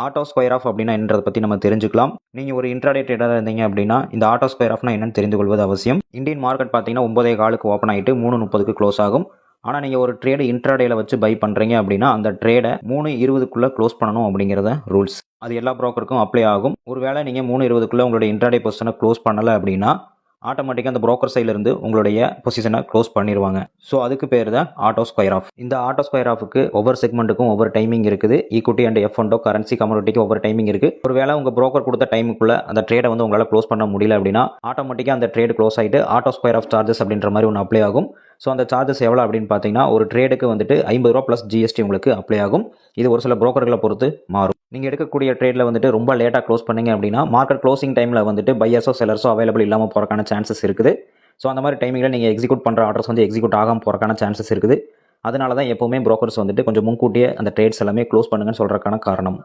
Auto square of அப்படின்னா என்னன்றதை பற்றி நம்ம தெரிஞ்சுக்கலாம். நீங்கள் ஒரு இன்ட்ராடே ட்ரேடராக இருந்தீங்க அப்படின்னா இந்த ஆட்டோ ஸ்கொயர் ஆஃப்னா என்னன்னு தெரிந்து கொள்வது அவசியம். இந்தியன் மார்க்கெட் பார்த்தீங்கன்னா 9:15 ஓப்பன் ஆகிட்டு 3:30 க்ளோஸ் ஆகும். ஆனால் நீங்கள் ஒரு ட்ரேடு இன்ட்ராடேல வச்சு பை பண்ணுறீங்க அப்படின்னா அந்த ட்ரேடை 3:20க்குள்ளே க்ளோஸ் பண்ணணும் அப்படிங்கிறத ரூல்ஸ். அது எல்லா ப்ரோக்கருக்கும் அப்ளை ஆகும். ஒருவேளை நீங்கள் 3:20க்குள்ளே உங்களுடைய இன்ட்ராடே பொசிஷனை க்ளோஸ் பண்ணலை அப்படின்னா ஆட்டோமேட்டிக்காக அந்த புரோக்கர் சைட்லேருந்து உங்களுடைய பொசிஷனை க்ளோஸ் பண்ணிடுவாங்க. ஸோ அதுக்கு பேர் தான் ஆட்டோ ஸ்கொயர் ஆஃப். இந்த ஆட்டோ ஸ்கொயர் ஆஃபுக்கு ஒவ்வொரு செக்மெண்ட்டுக்கும் ஒவ்வொரு டைமிங் இருக்குது. ஈக்விட்டி அண்ட் F&O கரன்சி கமோடிட்டிக்கு ஒவ்வொரு டைமிங் இருக்குது. ஒருவேளை உங்கள் புரோக்கர் கொடுத்த டைமுக்குள்ளே அந்த ட்ரேடை வந்து உங்களால் க்ளோஸ் பண்ண முடியல அப்படின்னா ஆட்டோமேட்டிக்காக அந்த ட்ரேடு க்ளோஸ் ஆகிட்டு ஆட்டோ ஸ்கொயர் ஆஃப் சார்ஜஸ் அப்படின்ற மாதிரி ஒன்று அப்ளை ஆகும். ஸோ அந்த சார்ஜஸ் எவ்வளோ அப்படின்னு பார்த்தீங்கன்னா ஒரு ட்ரேடுக்கு வந்துட்டு ₹50 ப்ளஸ் GST உங்களுக்கு அப்ளை ஆகும். இது ஒரு சில புரோக்கர்களை பொறுத்து மாறும். நீங்கள் எடுக்கக்கூடிய ட்ரேடில் வந்துட்டு ரொம்ப லேட்டாக க்ளோஸ் பண்ணீங்க அப்படின்னா மார்க்கெட் க்ளோசிங் டைமில் வந்துட்டு பையர்ஸோ செல்லர்ஸோ அவைலபிள் இல்லாமல் போகிறக்கான சான்சஸ் இருக்குது. ஸோ அந்த மாதிரி டைமிங்கில் நீங்கள் எக்ஸிக்யூட் பண்ணுற ஆர்டர்ஸ் வந்து எக்ஸிக்யூட் ஆகாமல் போகிறக்கான சான்சஸ் இருக்குது. அதனால தான் எப்போவுமே புரோக்கர்ஸ் வந்துட்டு கொஞ்சம் முன்கூட்டியே அந்த ட்ரேட்ஸ் எல்லாமே க்ளோஸ் பண்ணுங்கன்னு சொல்கிறக்கான காரணம்.